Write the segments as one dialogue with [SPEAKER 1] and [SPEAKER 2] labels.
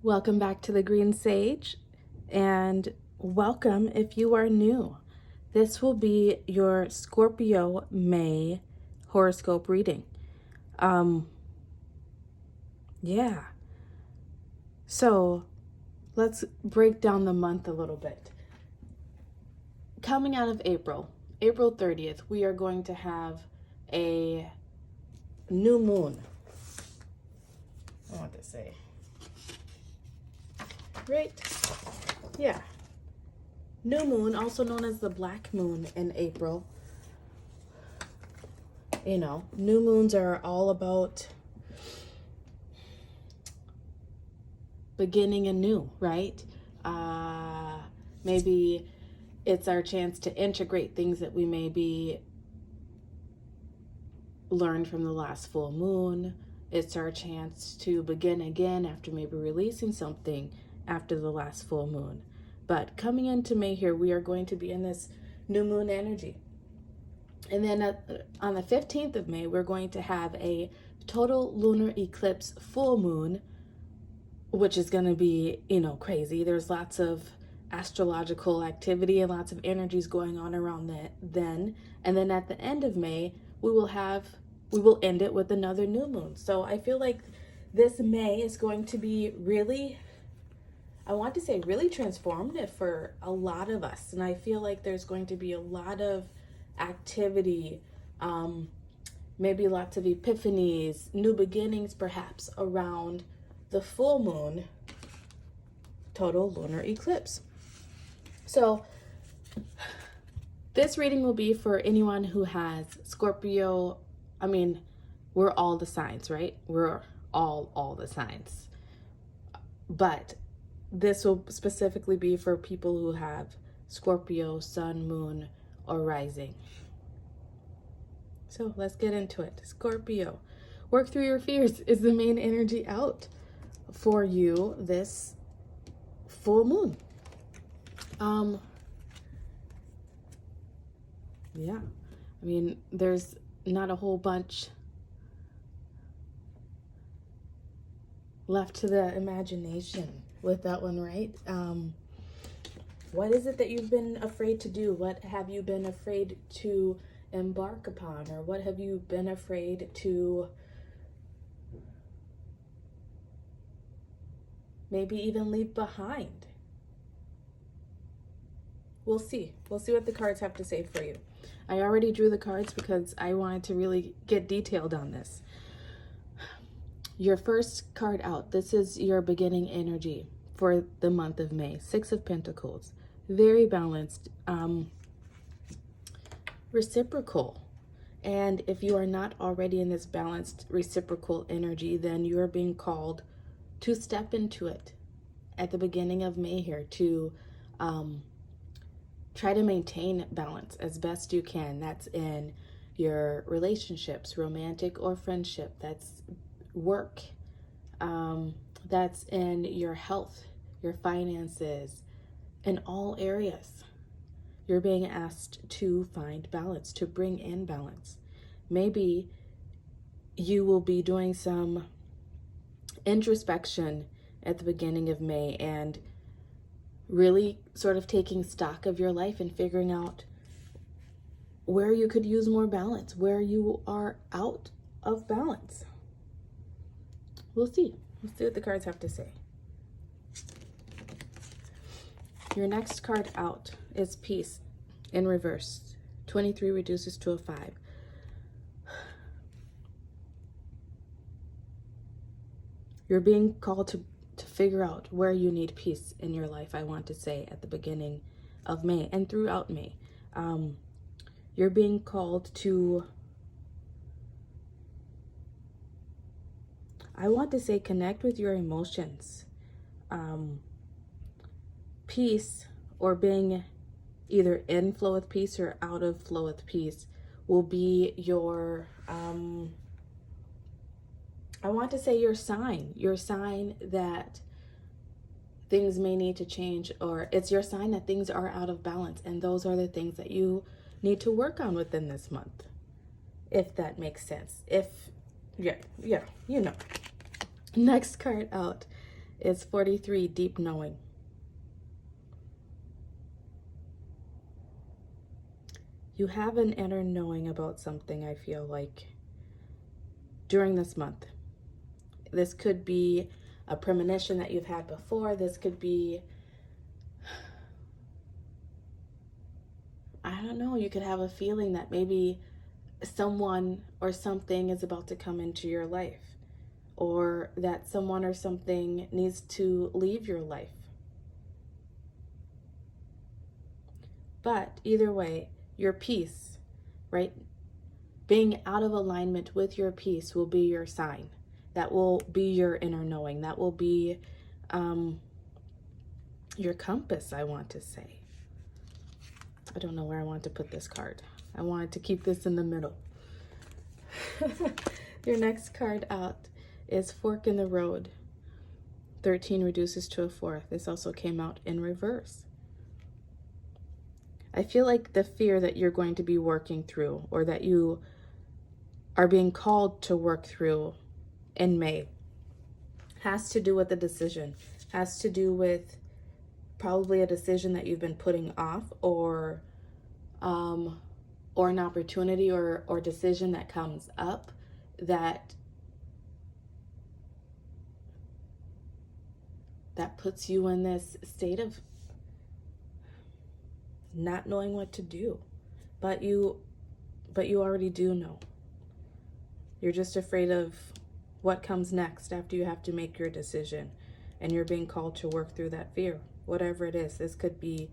[SPEAKER 1] Welcome back to the Green Sage, and welcome if you are new. This will be your Scorpio May horoscope reading. Yeah. So let's break down the month a little bit. Coming out of April 30th, we are going to have a new moon. I want to say. Right? Yeah. New moon, also known as the black moon in April. You know, new moons are all about beginning anew, right? Maybe it's our chance to integrate things that we maybe learned from the last full moon. It's our chance to begin again after maybe releasing something after the last full moon. But coming into May here, we are going to be in this new moon energy. And then on the 15th of May, we're going to have a total lunar eclipse full moon, which is going to be, crazy. There's lots of astrological activity and lots of energies going on around that then. And then at the end of May, we will end it with another new moon. So I feel like this May is going to be really transformative for a lot of us. And I feel like there's going to be a lot of activity, maybe lots of epiphanies, new beginnings perhaps around the full moon total lunar eclipse. So this reading will be for anyone who has Scorpio. We're all the signs, right? We're all the signs. But this will specifically be for people who have Scorpio, Sun, Moon, or Rising. So let's get into it. Scorpio, work through your fears is the main energy out for you this full moon. There's not a whole bunch left to the imagination with that one, right? What is it that you've been afraid to do? What have you been afraid to embark upon? Or what have you been afraid to maybe even leave behind? We'll see. We'll see what the cards have to say for you. I already drew the cards because I wanted to really get detailed on this. Your first card out, this is your beginning energy for the month of May. 6 of Pentacles. Very balanced, reciprocal. And if you are not already in this balanced reciprocal energy, then you are being called to step into it at the beginning of May here, to try to maintain balance as best you can. That's in your relationships, romantic or friendship. That's work. That's in your health, your finances, in all areas. You're being asked to find balance, to bring in balance. Maybe you will be doing some introspection at the beginning of May and really sort of taking stock of your life and figuring out where you could use more balance, where you are out of balance. We'll see. We'll see what the cards have to say. Your next card out is Peace in reverse. 23 reduces to a 5. You're being called to figure out where you need peace in your life, I want to say, at the beginning of May and throughout May. You're being called to, I want to say, connect with your emotions. Peace, or being either in flow with peace or out of flow with peace, will be your, I want to say your sign that things may need to change, or it's your sign that things are out of balance. And those are the things that you need to work on within this month, if that makes sense. Yeah. Next card out is 43, deep knowing. You have an inner knowing about something, I feel like, during this month. This could be a premonition that you've had before. This could be, I don't know, you could have a feeling that maybe someone or something is about to come into your life, or that someone or something needs to leave your life. But either way, your peace, right? Being out of alignment with your peace will be your sign. That will be your inner knowing. That will be your compass, I want to say. I don't know where I want to put this card. I wanted to keep this in the middle. Your next card out is Fork in the Road. 13 reduces to a 4. This also came out in reverse. I feel like the fear that you're going to be working through, or that you are being called to work through in May, has to do with a decision, has to do with probably a decision that you've been putting off, or an opportunity or decision that comes up that puts you in this state of not knowing what to do. But you already do know. You're just afraid of what comes next after you have to make your decision, and you're being called to work through that fear, whatever it is. This could be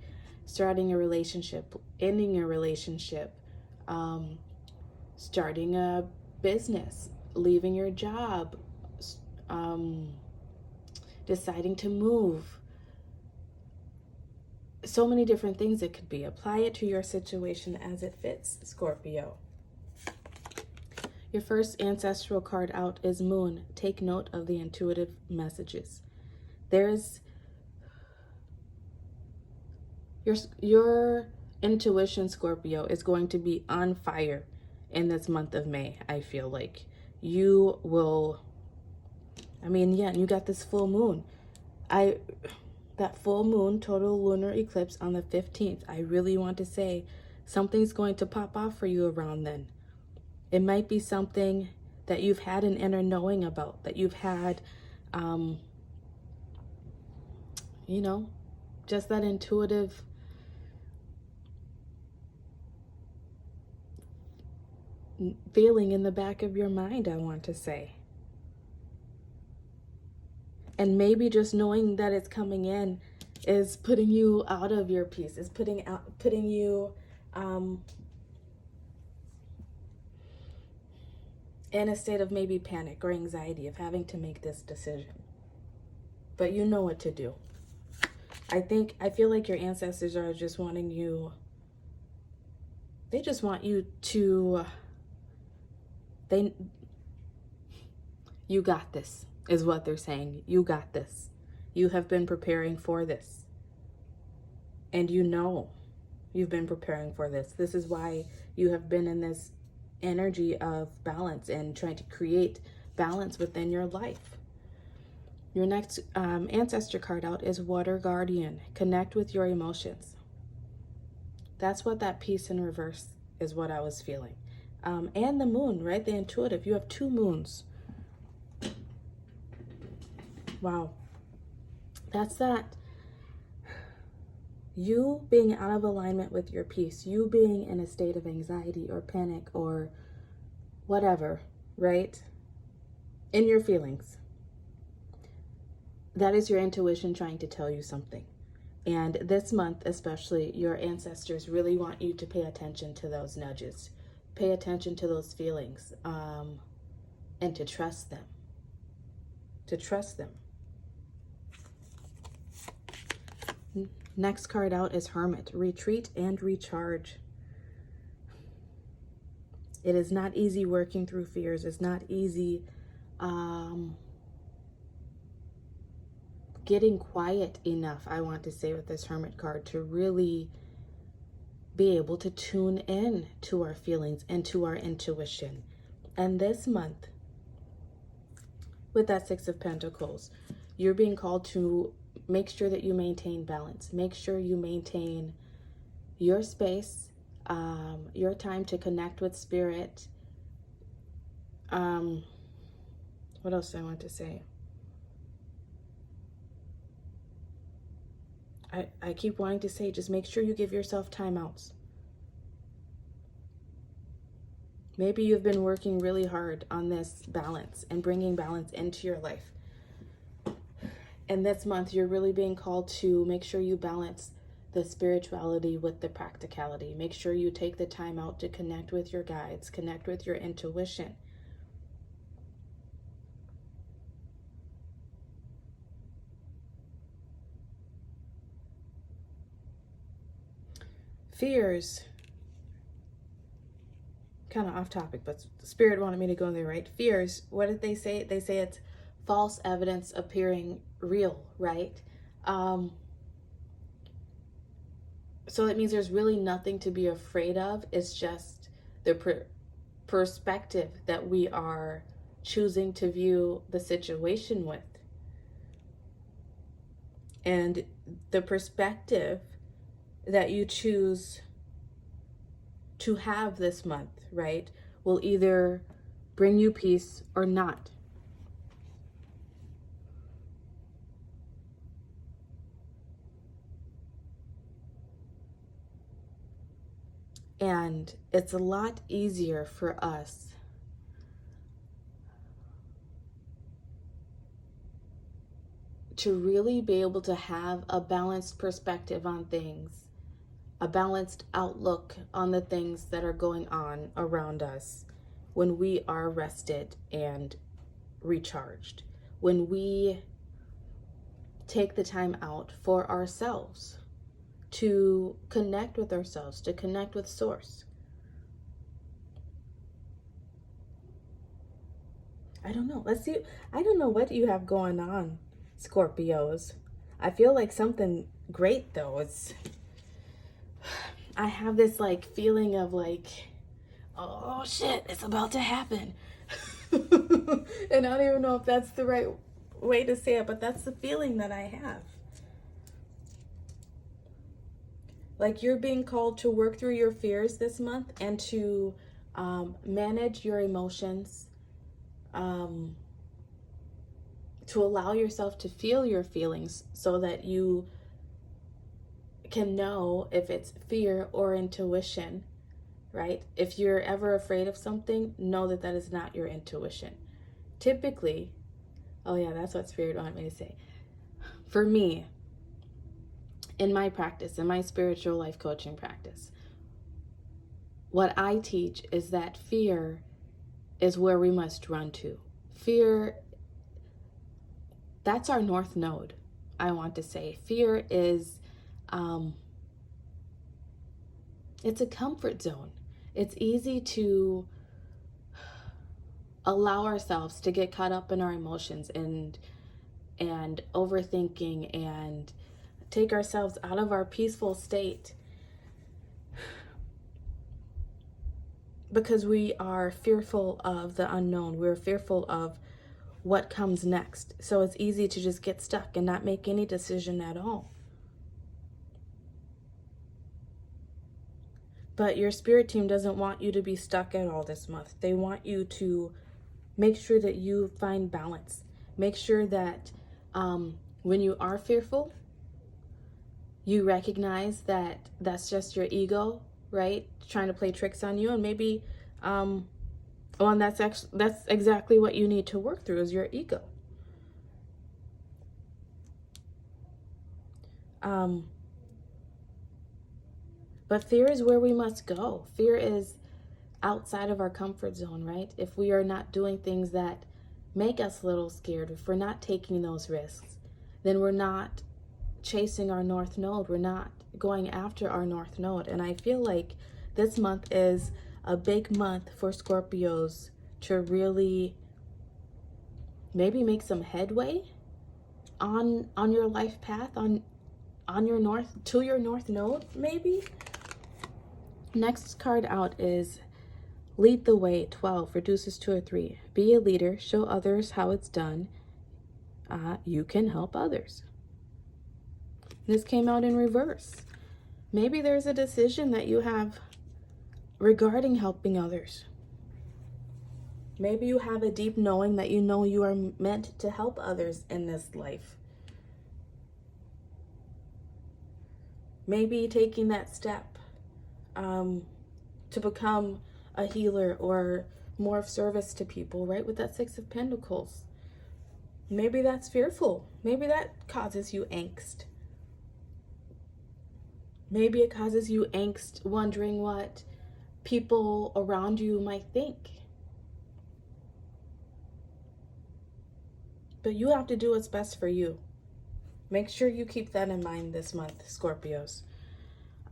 [SPEAKER 1] starting a relationship, ending a relationship, starting a business, leaving your job, deciding to move. So many different things it could be. Apply it to your situation as it fits, Scorpio. Your first ancestral card out is Moon. Take note of the intuitive messages. There's your intuition, Scorpio, is going to be on fire in this month of May. I feel like you will, you got this full moon. That full moon, total lunar eclipse on the 15th. I really want to say something's going to pop off for you around then. It might be something that you've had an inner knowing about, that you've had, just that intuitive feeling in the back of your mind, I want to say. And maybe just knowing that it's coming in is putting you out of your peace, is putting you in a state of maybe panic or anxiety of having to make this decision. But you know what to do. I feel like your ancestors are just wanting you, they just want you to, you got this, is what they're saying. You got this. You have been preparing for this. And you know you've been preparing for this. This is why you have been in this energy of balance and trying to create balance within your life. Your next ancestor card out is Water Guardian. Connect with your emotions. That's what that piece in reverse is, what I was feeling. And the moon, right? The intuitive. You have 2 moons. Wow. That's that. You being out of alignment with your peace, you being in a state of anxiety or panic or whatever, right? In your feelings. That is your intuition trying to tell you something. And this month, especially, your ancestors really want you to pay attention to those nudges. Pay attention to those feelings, and to trust them. To trust them. Next card out is Hermit. Retreat and recharge. It is not easy working through fears. It's not easy getting quiet enough, I want to say, with this Hermit card to really be able to tune in to our feelings and to our intuition. And this month, with that 6 of Pentacles, You're being called to make sure that you maintain balance. Make sure you maintain your space, your time to connect with spirit. What else do I want to say? I keep wanting to say, just make sure you give yourself timeouts. Maybe you've been working really hard on this balance and bringing balance into your life. And this month, you're really being called to make sure you balance the spirituality with the practicality. Make sure you take the time out to connect with your guides, connect with your intuition. Fears, kind of off topic, but Spirit wanted me to go there, right? Fears, what did they say? They say it's false evidence appearing real, right? So that means there's really nothing to be afraid of. It's just the perspective that we are choosing to view the situation with. And the perspective that you choose to have this month, right, will either bring you peace or not. And it's a lot easier for us to really be able to have a balanced perspective on things, a balanced outlook on the things that are going on around us when we are rested and recharged, when we take the time out for ourselves to connect with ourselves, to connect with Source. I don't know. Let's see. I don't know what you have going on, Scorpios. I feel like something great though. I have this like feeling of like, oh shit, it's about to happen. And I don't even know if that's the right way to say it, but that's the feeling that I have. Like you're being called to work through your fears this month and to manage your emotions, to allow yourself to feel your feelings so that you can know if it's fear or intuition, right? If you're ever afraid of something, know that that is not your intuition. Typically, oh yeah, that's what Spirit wanted me to say. For me, in my practice, in my spiritual life coaching practice, what I teach is that fear is where we must run to. Fear, that's our north node, I want to say. Fear is, it's a comfort zone. It's easy to allow ourselves to get caught up in our emotions and overthinking and take ourselves out of our peaceful state because we are fearful of the unknown. We're fearful of what comes next. So it's easy to just get stuck and not make any decision at all. But your spirit team doesn't want you to be stuck at all this month. They want you to make sure that you find balance. Make sure that when you are fearful, you recognize that that's just your ego, right? Trying to play tricks on you. And maybe, and that's exactly what you need to work through is your ego. But fear is where we must go. Fear is outside of our comfort zone, right? If we are not doing things that make us a little scared, if we're not taking those risks, then we're not chasing our north node. We're not going after our north node. And I feel like this month is a big month for Scorpios to really maybe make some headway on your life path, on your north node, maybe. Next card out is Lead the Way, 12, reduces to a 3. Be a leader, show others how it's done. you can help others. This came out in reverse. Maybe there's a decision that you have regarding helping others. Maybe you have a deep knowing that you know you are meant to help others in this life. Maybe taking that step to become a healer or more of service to people, right? With that Six of Pentacles. Maybe that's fearful. Maybe that causes you angst. Maybe it causes you angst wondering what people around you might think. But you have to do what's best for you. Make sure you keep that in mind this month, Scorpios.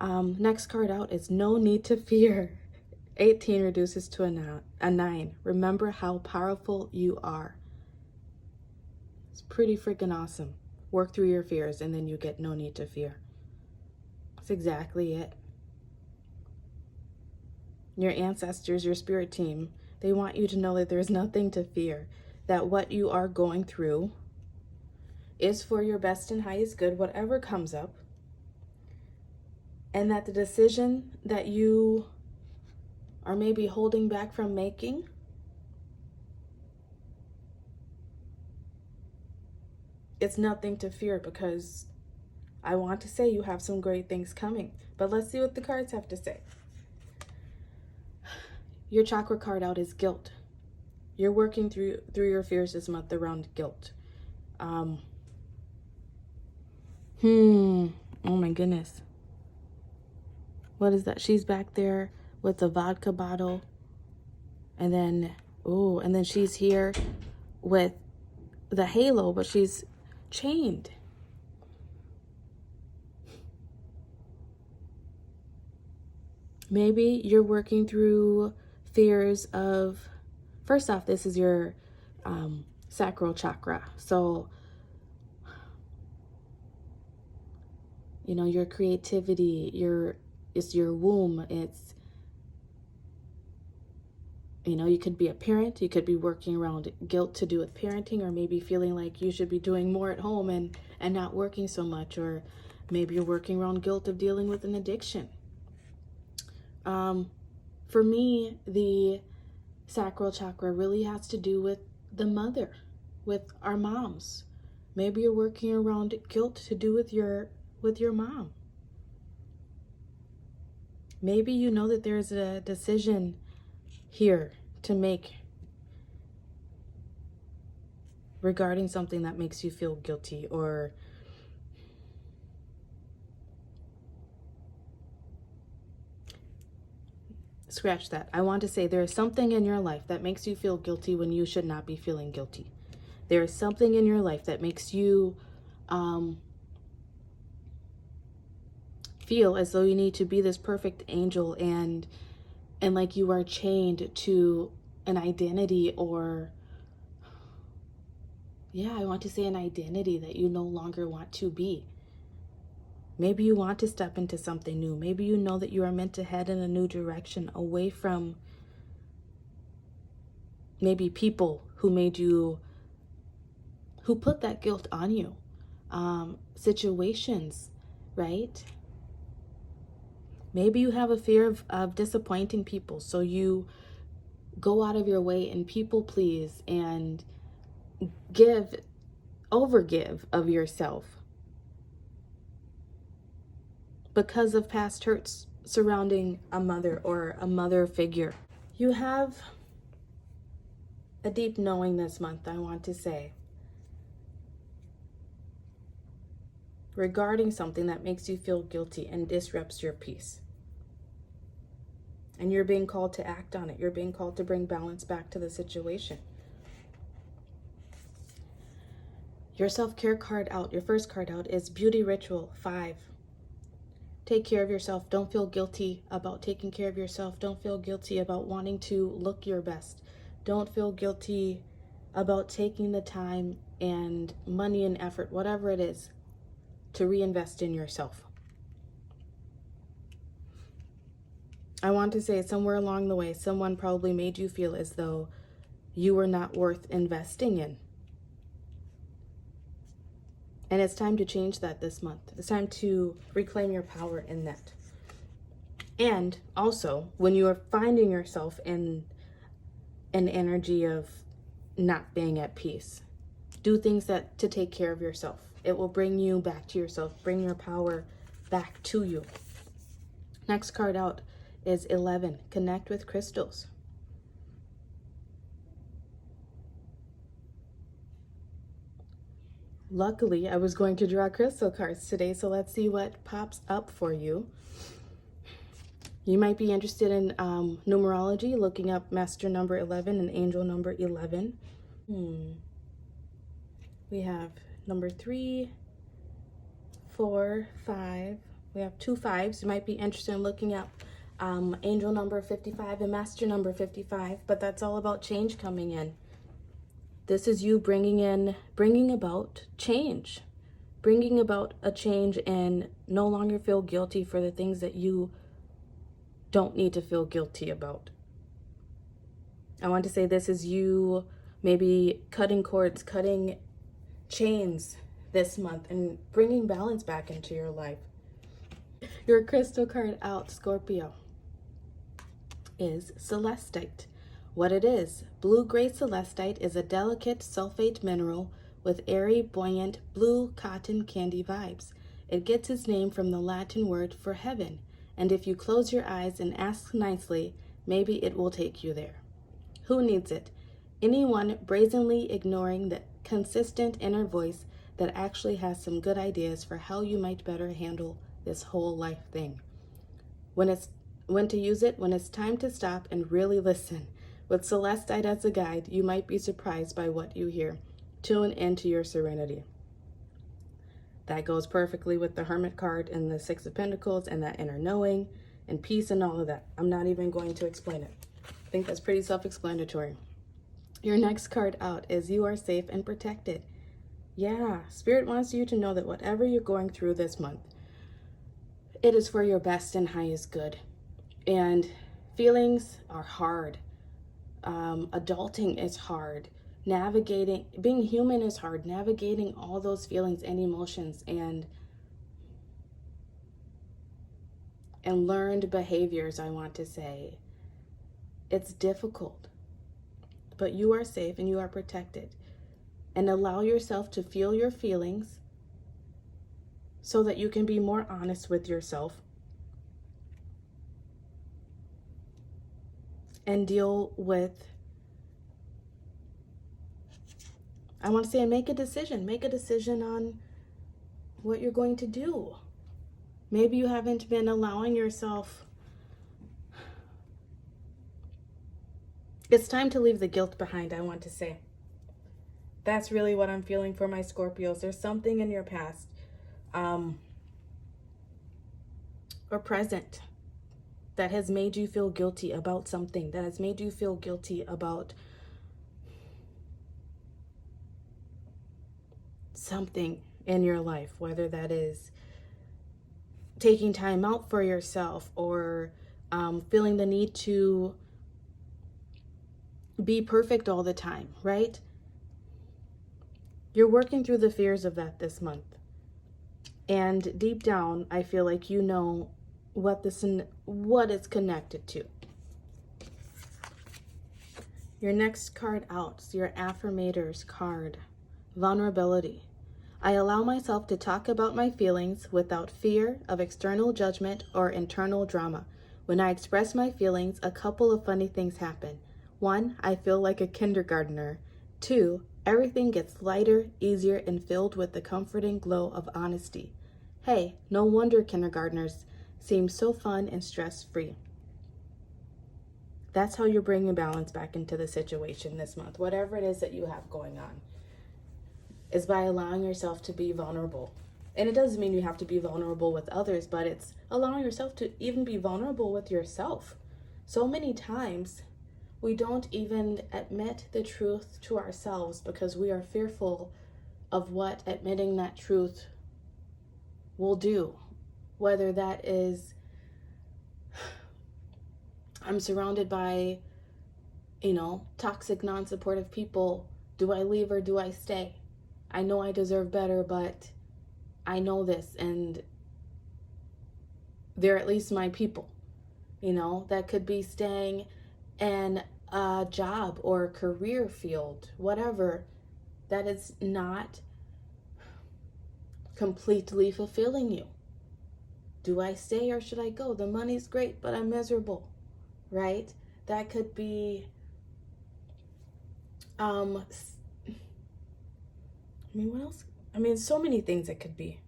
[SPEAKER 1] Next card out is No Need to Fear. 18 reduces to a 9. Remember how powerful you are. It's pretty freaking awesome. Work through your fears and then you get no need to fear. That's exactly it. Your ancestors, your spirit team, they want you to know that there's nothing to fear. That what you are going through is for your best and highest good, whatever comes up. And that the decision that you are maybe holding back from making, it's nothing to fear, because I want to say you have some great things coming. But let's see what the cards have to say. Your chakra card out is guilt. You're working through your fears this month around guilt. Oh my goodness. What is that? She's back there with the vodka bottle. And then she's here with the halo, but she's chained. Maybe you're working through fears of, first off, this is your sacral chakra. So, you know, your creativity, it's your womb. It's, you know, you could be a parent. You could be working around guilt to do with parenting, or maybe feeling like you should be doing more at home and not working so much. Or maybe you're working around guilt of dealing with an addiction. For me, the sacral chakra really has to do with the mother, with our moms. Maybe you're working around guilt to do with your mom. Maybe you know that there's a decision here to make regarding something that makes you feel guilty, or scratch that. I want to say there is something in your life that makes you feel guilty when you should not be feeling guilty. There is something in your life that makes you feel as though you need to be this perfect angel and like you are chained to an identity, or I want to say an identity that you no longer want to be. Maybe you want to step into something new. Maybe you know that you are meant to head in a new direction, away from maybe people who put that guilt on you. Situations, right? Maybe you have a fear of disappointing people, so you go out of your way and people please and overgive of yourself because of past hurts surrounding a mother or a mother figure. You have a deep knowing this month, I want to say, regarding something that makes you feel guilty and disrupts your peace. And you're being called to act on it. You're being called to bring balance back to the situation. Your self-care card out, your first card out, is Beauty Ritual 5. Take care of yourself. Don't feel guilty about taking care of yourself. Don't feel guilty about wanting to look your best. Don't feel guilty about taking the time and money and effort, whatever it is, to reinvest in yourself. I want to say somewhere along the way, someone probably made you feel as though you were not worth investing in. And it's time to change that this month. It's time to reclaim your power in that. And also, when you are finding yourself in an energy of not being at peace, do things to take care of yourself. It will bring you back to yourself, bring your power back to you. Next card out is 11. Connect with crystals. Luckily, I was going to draw crystal cards today, so let's see what pops up for you. You might be interested in numerology, looking up master number 11 and angel number 11. We have number 3, 4, 5. We have 2 5s. You might be interested in looking up angel number 55 and master number 55, but that's all about change coming in. This is you bringing about change, bringing about a change and no longer feel guilty for the things that you don't need to feel guilty about. I want to say this is you maybe cutting cords, cutting chains this month and bringing balance back into your life. Your crystal card out, Scorpio, is celestite. What it is: blue-gray celestite is a delicate sulfate mineral with airy, buoyant, blue cotton candy vibes. It gets its name from the Latin word for heaven, and if you close your eyes and ask nicely, maybe it will take you there. Who needs it? Anyone brazenly ignoring the consistent inner voice that actually has some good ideas for how you might better handle this whole life thing. When to use it, when it's time to stop and really listen. With celestite as a guide, you might be surprised by what you hear. Tune into your serenity. That goes perfectly with the Hermit card and the 6 of Pentacles and that inner knowing and peace and all of that. I'm not even going to explain it. I think that's pretty self-explanatory. Your next card out is you are safe and protected. Yeah, Spirit wants you to know that whatever you're going through this month, it is for your best and highest good. And feelings are hard. Adulting is hard. Navigating, being human is hard. Navigating all those feelings and emotions and learned behaviors, I want to say. It's difficult. But you are safe and you are protected. And allow yourself to feel your feelings so that you can be more honest with yourself and deal with, I want to say, make a decision. Make a decision on what you're going to do. Maybe you haven't been allowing yourself. It's time to leave the guilt behind, I want to say. That's really what I'm feeling for my Scorpios. There's something in your past or present that has made you feel guilty about something, that has made you feel guilty about something in your life, whether that is taking time out for yourself or feeling the need to be perfect all the time, right? You're working through the fears of that this month. And deep down, I feel like you know what it's connected to. Your next card out is your affirmators card, vulnerability. I allow myself to talk about my feelings without fear of external judgment or internal drama. When I express my feelings, a couple of funny things happen. 1, I feel like a kindergartner. 2, everything gets lighter, easier, and filled with the comforting glow of honesty. Hey, no wonder kindergartners seem so fun and stress-free. That's how you're bringing balance back into the situation this month. Whatever it is that you have going on is by allowing yourself to be vulnerable. And it doesn't mean you have to be vulnerable with others, but it's allowing yourself to even be vulnerable with yourself. So many times we don't even admit the truth to ourselves because we are fearful of what admitting that truth will do. Whether that is, I'm surrounded by, toxic, non-supportive people. Do I leave or do I stay? I know I deserve better, but I know this, and they're at least my people. That could be staying in a job or a career field, whatever, that is not completely fulfilling you. Do I stay or should I go? The money's great, but I'm miserable, right? That could be, what else? So many things it could be.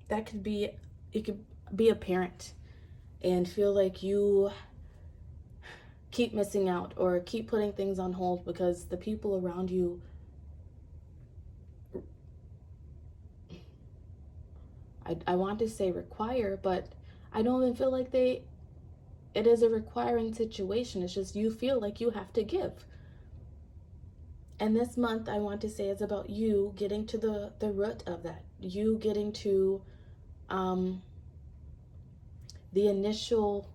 [SPEAKER 1] That could be, you could be a parent and feel like you keep missing out or keep putting things on hold because the people around you I want to say require, but I don't even feel like it is a requiring situation. It's just you feel like you have to give. And this month, I want to say, is about you getting to the root of that. You getting to the initial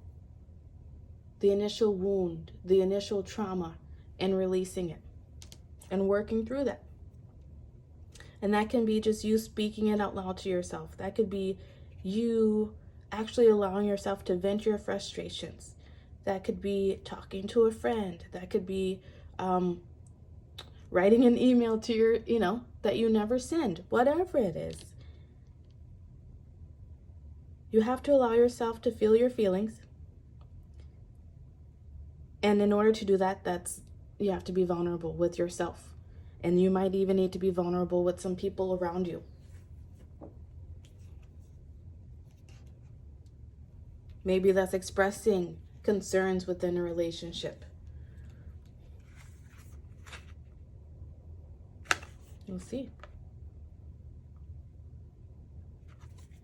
[SPEAKER 1] wound, the initial trauma, and releasing it and working through that. And that can be just you speaking it out loud to yourself. That could be you actually allowing yourself to vent your frustrations. That could be talking to a friend. That could be writing an email to your, that you never send. Whatever it is. You have to allow yourself to feel your feelings. And in order to do that, you have to be vulnerable with yourself. And you might even need to be vulnerable with some people around you. Maybe that's expressing concerns within a relationship. We'll see.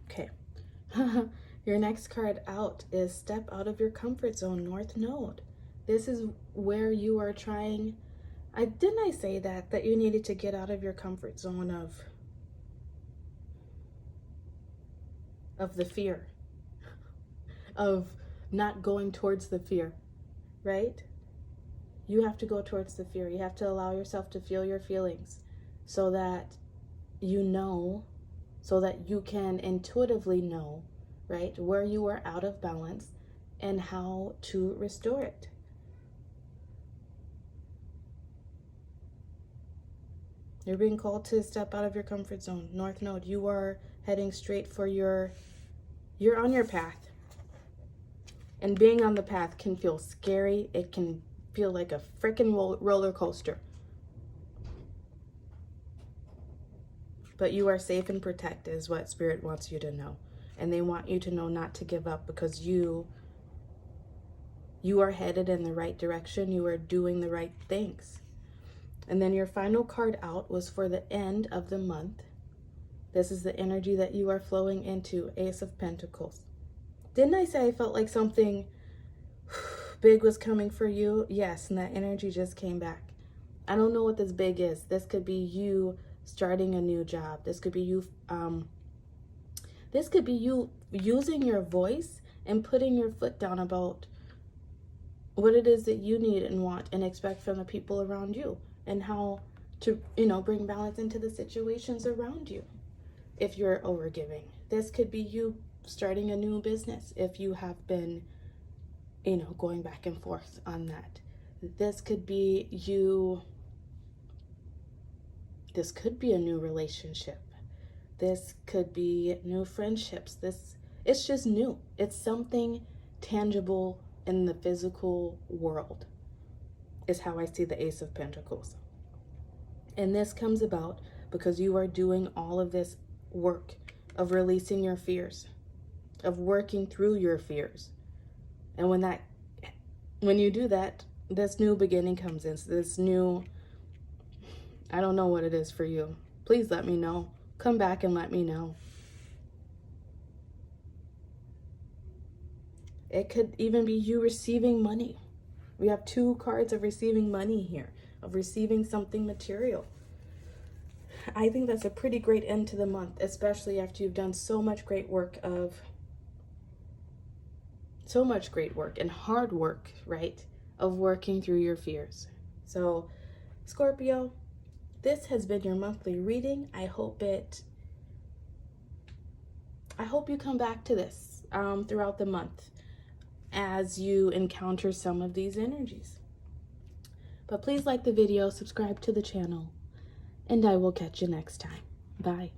[SPEAKER 1] Okay. Your next card out is Step Out of Your Comfort Zone, North Node. This is where you are trying... Didn't I say that you needed to get out of your comfort zone of the fear, of not going towards the fear, right? You have to go towards the fear. You have to allow yourself to feel your feelings so that so that you can intuitively know, right, where you are out of balance and how to restore it. You're being called to step out of your comfort zone. North Node, you are heading straight for you're on your path. And being on the path can feel scary. It can feel like a freaking roller coaster. But you are safe and protected is what Spirit wants you to know. And they want you to know not to give up because you are headed in the right direction. You are doing the right things. And then your final card out was for the end of the month. This is the energy that you are flowing into, Ace of Pentacles. Didn't I say I felt like something big was coming for you? Yes, and that energy just came back. I don't know what this big is. This could be you starting a new job. This could be you using your voice and putting your foot down about what it is that you need and want and expect from the people around you. And how to, bring balance into the situations around you. If you're overgiving, this could be you starting a new business. If you have been, going back and forth on that, this could be you. This could be a new relationship. This could be new friendships. It's just new. It's something tangible in the physical world. Is how I see the Ace of Pentacles. And this comes about because you are doing all of this work of releasing your fears, of working through your fears. And when you do that, this new beginning comes in. So this new, I don't know what it is for you. Please let me know. Come back and let me know. It could even be you receiving money. We have 2 cards of receiving money here, of receiving something material. I think that's a pretty great end to the month, especially after you've done so much great work and hard work, right, of working through your fears. So, Scorpio, this has been your monthly reading. I hope it I hope you come back to this throughout the month as you encounter some of these energies. But please like the video, subscribe to the channel, and I will catch you next time. Bye.